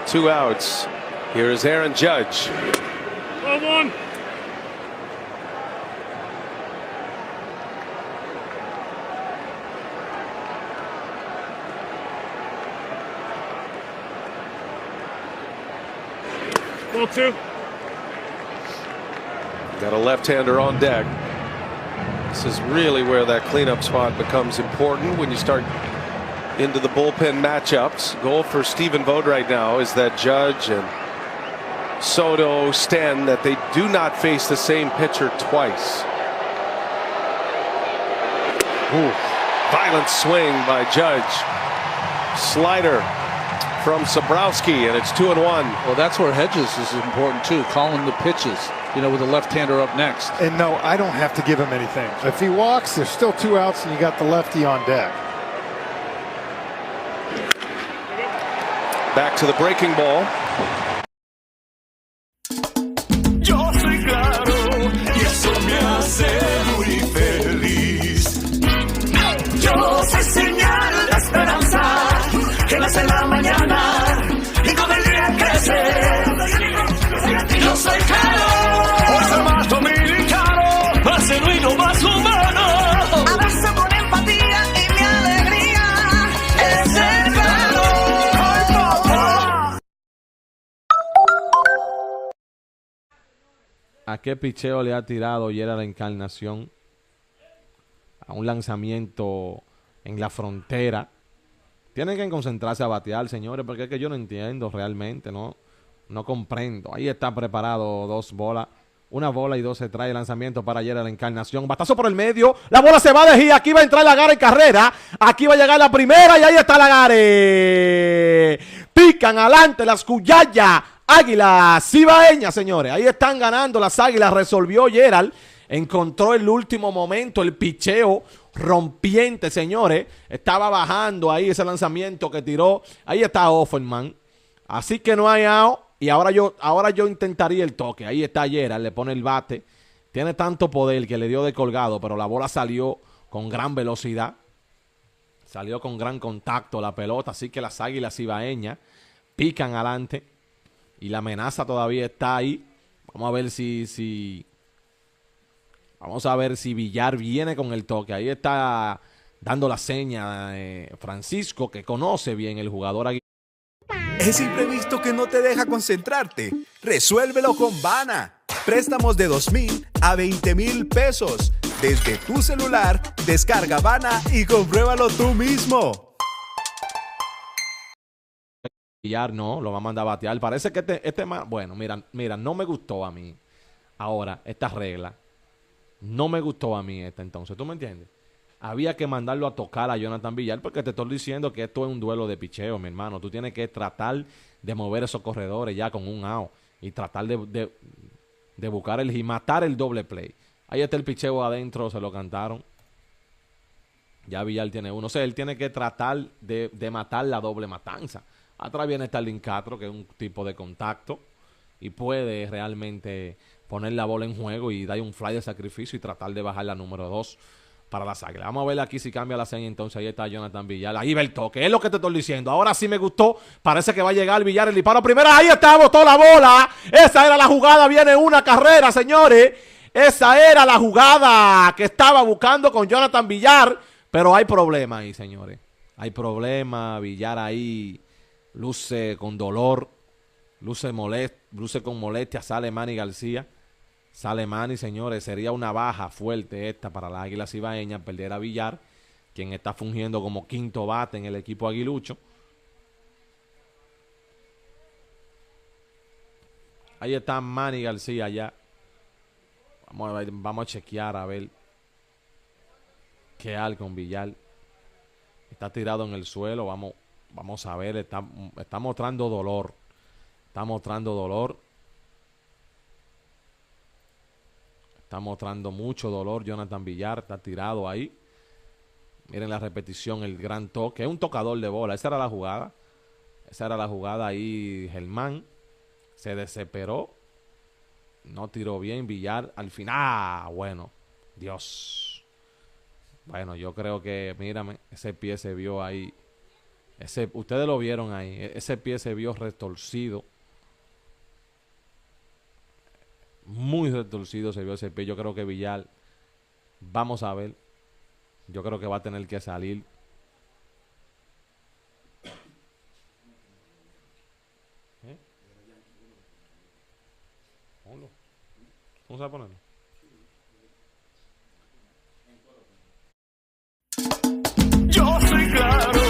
2 outs. Here is Aaron Judge. Hold on. Ball 2. Got a left-hander on deck. This is really where that cleanup spot becomes important when you start into the bullpen matchups. Goal for Stephen Vogt right now is that Judge and Soto stand that they do not face the same pitcher twice. Ooh, violent swing by Judge. Slider from Sobrowski, and it's 2-1. Well, that's where Hedges is important too, calling the pitches, with the left-hander up next. And no, I don't have to give him anything. If he walks, there's still 2 outs, and you got the lefty on deck. Back to the breaking ball. Yo soy claro y eso me hace muy feliz. Yo soy señal de esperanza que nace en la mañana y con el día crece. Yo soy claro, por ser más dominicano, más genuino, más humano. Abrazo con empatía y mi alegría es el claro. ¿A qué picheo le ha tirado ayer a la Encarnación? A un lanzamiento en la frontera. Tienen que concentrarse a batear, señores, porque es que yo no entiendo realmente, no comprendo. Ahí está preparado 2 bolas. 1 bola y 2 se trae el lanzamiento para ayer a la Encarnación. Batazo por el medio. La bola se va de gira. Aquí va a entrar Lagares en carrera. Aquí va a llegar la primera y ahí está Lagares. Pican adelante las Cuyayas. Águilas Cibaeñas, señores. Ahí están ganando las Águilas. Resolvió Gerald. Encontró el último momento el picheo rompiente, señores. Estaba bajando ahí ese lanzamiento que tiró. Ahí está Offerman. Así que no hay out. Y ahora yo intentaría el toque. Ahí está Gerald. Le pone el bate. Tiene tanto poder que le dio de colgado. Pero la bola salió con gran velocidad. Salió con gran contacto la pelota. Así que las Águilas Cibaeñas pican adelante. Y la amenaza todavía está ahí. Vamos a ver si Villar viene con el toque. Ahí está dando la seña Francisco, que conoce bien el jugador aquí. Ese imprevisto que no te deja concentrarte, resuélvelo con Bana. Préstamos de 2,000 a 20,000 pesos. Desde tu celular, descarga Bana y compruébalo tú mismo. Villar no, lo va a mandar a batear. Parece que bueno, mira, no me gustó a mí. Ahora, esta regla. No me gustó a mí entonces. ¿Tú me entiendes? Había que mandarlo a tocar a Jonathan Villar porque te estoy diciendo que esto es un duelo de picheo, mi hermano. Tú tienes que tratar de mover esos corredores ya con un out y tratar de buscar y matar el doble play. Ahí está el picheo adentro, se lo cantaron. Ya Villar tiene uno. O sea, él tiene que tratar de matar la doble matanza. Atrás viene Starling Castro, que es un tipo de contacto y puede realmente poner la bola en juego y dar un fly de sacrificio y tratar de bajar la número 2 para las Águilas. Vamos a ver aquí si cambia la seña. Entonces ahí está Jonathan Villar. Ahí va el toque. Es lo que te estoy diciendo. Ahora sí me gustó. Parece que va a llegar Villar. El disparo primera. Ahí está. Botó la bola. Esa era la jugada. Viene una carrera, señores. Esa era la jugada que estaba buscando con Jonathan Villar. Pero hay problema ahí, señores. Hay problema. Villar ahí luce con dolor, luce con molestia. Sale Manny García. Sale Manny, señores. Sería una baja fuerte esta para las Águilas Ibaeñas, perder a Villar, quien está fungiendo como quinto bate en el equipo aguilucho. Ahí está Manny García ya. Vamos a chequear a ver qué hay con Villar. Está tirado en el suelo. Vamos a ver. Está mostrando dolor. Está mostrando dolor. Está mostrando mucho dolor. Jonathan Villar está tirado ahí. Miren la repetición, el gran toque. Es un tocador de bola. Esa era la jugada. Esa era la jugada ahí. Germán se desesperó. No tiró bien. Villar al final. Bueno, Dios. Bueno, yo creo que, mírame, ese pie se vio ahí. Ustedes lo vieron ahí. Ese pie se vio retorcido. Muy retorcido se vio ese pie. Yo creo que Villar, vamos a ver. Yo creo que va a tener que salir. Vamos a ponerlo. Yo soy claro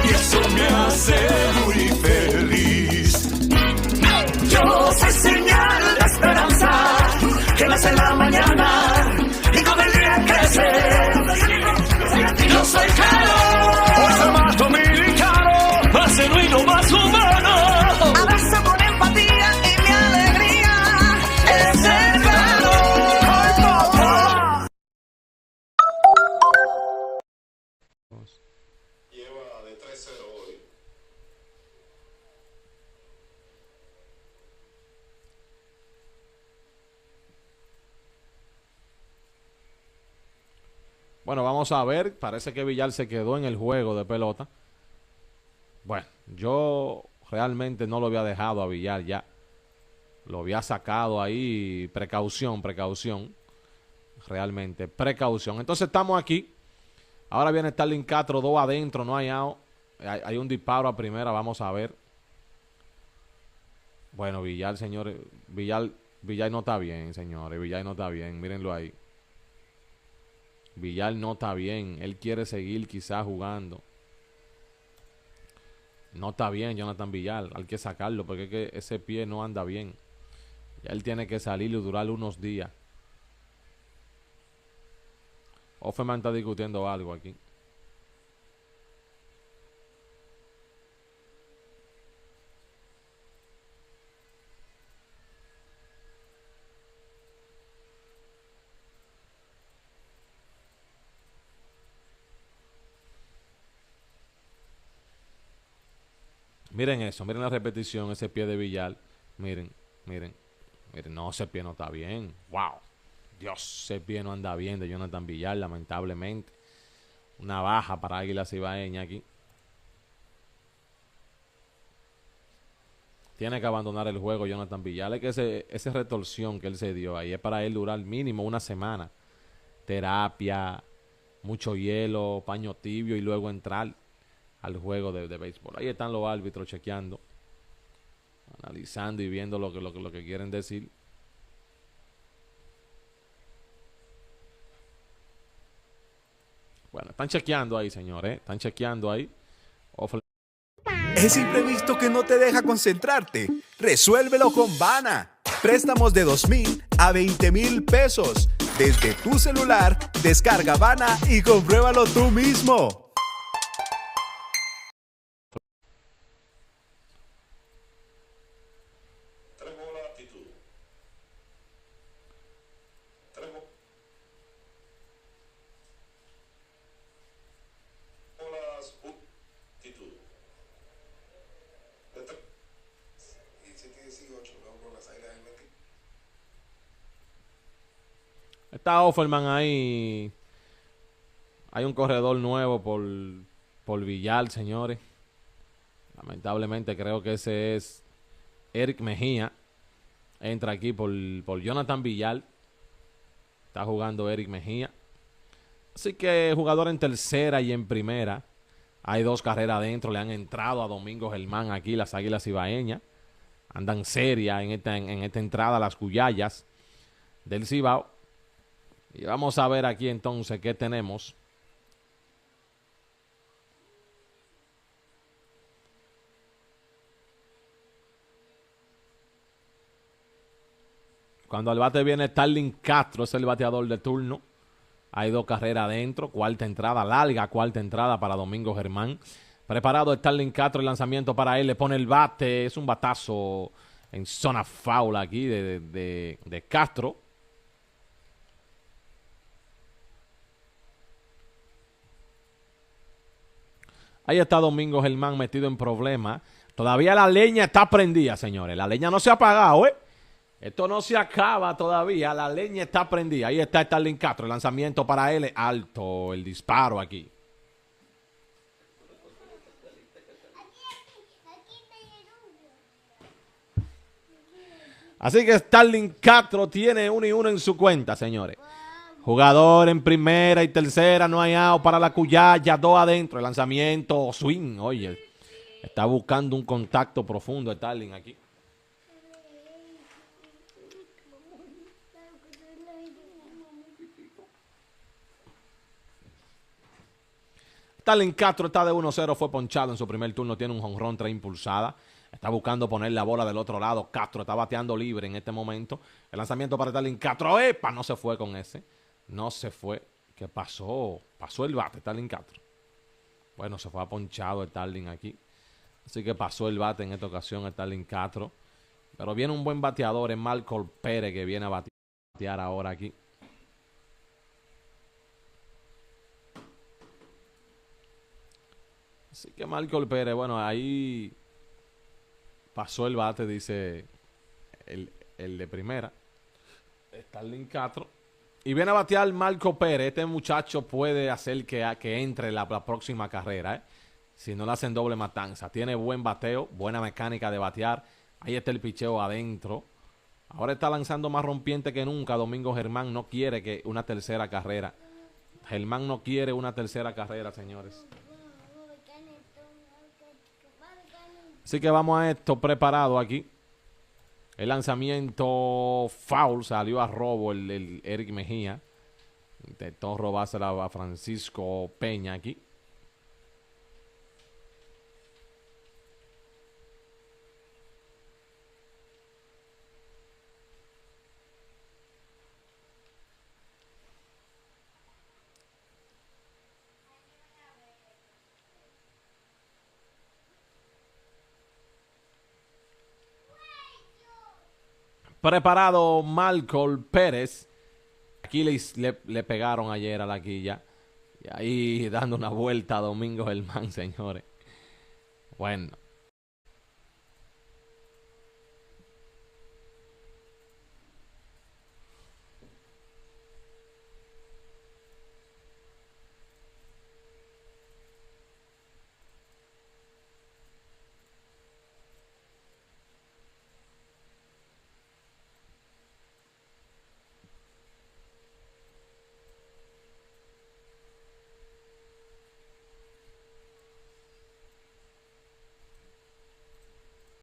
y eso me hace muy feliz. Yo soy señal de esperanza que nace en la mañana y con el día crece. Yo soy claro, por ser más dominicano, más genuino, más humano. Abrazo con empatía y mi alegría es ser claro. Lleva de 3-0 hoy. Bueno, vamos a ver. Parece que Villar se quedó en el juego de pelota. Bueno, yo realmente no lo había dejado a Villar ya. Lo había sacado ahí. Precaución. Realmente, precaución. Entonces estamos aquí. Ahora viene Starling Castro, 2 adentro, no hay out. Hay un disparo a primera, vamos a ver. Bueno, Villar, señores. Villar no está bien, señores. Villar no está bien, mírenlo ahí. Villar no está bien. Él quiere seguir quizás jugando. No está bien, Jonathan Villar. Hay que sacarlo porque es que ese pie no anda bien. Ya él tiene que salir y durar unos días. Offerman está discutiendo algo aquí. Miren eso, miren la repetición, ese pie de Villar. Miren. No, ese pie no está bien. Wow. Dios, ese pie no anda bien de Jonathan Villar, lamentablemente. Una baja para Águilas Ibaeñas aquí. Tiene que abandonar el juego Jonathan Villar. Es que esa retorsión que él se dio ahí es para él durar mínimo una semana. Terapia, mucho hielo, paño tibio y luego entrar al juego de béisbol. Ahí están los árbitros chequeando, analizando y viendo lo que quieren decir. Bueno, están chequeando ahí, señores. Están chequeando ahí. ¿Es imprevisto que no te deja concentrarte? Resuélvelo con Bana. Préstamos de 2,000 a 20,000 pesos. Desde tu celular, descarga Bana y compruébalo tú mismo. Está Offerman ahí. Hay un corredor nuevo por Villar, señores. Lamentablemente creo que ese es Eric Mejía. Entra aquí por Jonathan Villar. Está jugando Eric Mejía. Así que jugador en tercera y en primera. Hay 2 carreras adentro. Le han entrado a Domingo Germán aquí las Águilas Cibaeñas. Andan serias en esta entrada las Cuyayas del Cibao. Y vamos a ver aquí entonces qué tenemos. Cuando al bate viene Starling Castro, es el bateador de turno. Hay 2 carreras adentro, cuarta entrada, larga cuarta entrada para Domingo Germán. Preparado Starling Castro, el lanzamiento para él, le pone el bate, es un batazo en zona foul aquí de Castro. Ahí está Domingo Germán metido en problemas. Todavía la leña está prendida, señores. La leña no se ha apagado, ¿eh? Esto no se acaba todavía. La leña está prendida. Ahí está Starling Castro. El lanzamiento para él. Alto el disparo aquí. Así que Starling Castro tiene 1-1 en su cuenta, señores. Jugador en primera y tercera. No hay out para la Cuyaya. 2 adentro. El lanzamiento swing. Oye, está buscando un contacto profundo Starling aquí. Starling Castro está de 1-0, fue ponchado en su primer turno, tiene un jonrón, 3 impulsadas. Está buscando poner la bola del otro lado. Castro está bateando libre en este momento. El lanzamiento para Starling Castro. ¡Epa! No se fue con ese. No se fue. ¿Qué pasó? Pasó el bate Starling Castro. Bueno, se fue ponchado Starling aquí. Así que pasó el bate en esta ocasión Starling Castro. Pero viene un buen bateador, es Malcolm Pérez, que viene a batear ahora aquí. Así que Malcolm Pérez, bueno, ahí pasó el bate, dice el de primera. Starling Castro. Y viene a batear Malcolm Pérez. Este muchacho puede hacer que entre la próxima carrera, ¿eh? Si no le hacen doble matanza. Tiene buen bateo, buena mecánica de batear. Ahí está el picheo adentro. Ahora está lanzando más rompiente que nunca. Domingo Germán no quiere que una tercera carrera. Germán no quiere una tercera carrera, señores. Así que vamos a esto preparado aquí. El lanzamiento foul, salió a robo el Eric Mejía. Intentó robársela a Francisco Peña aquí. Preparado Malcolm Pérez. Aquí le pegaron ayer a la quilla. Y ahí dando una vuelta a Domingo Germán, señores. Bueno,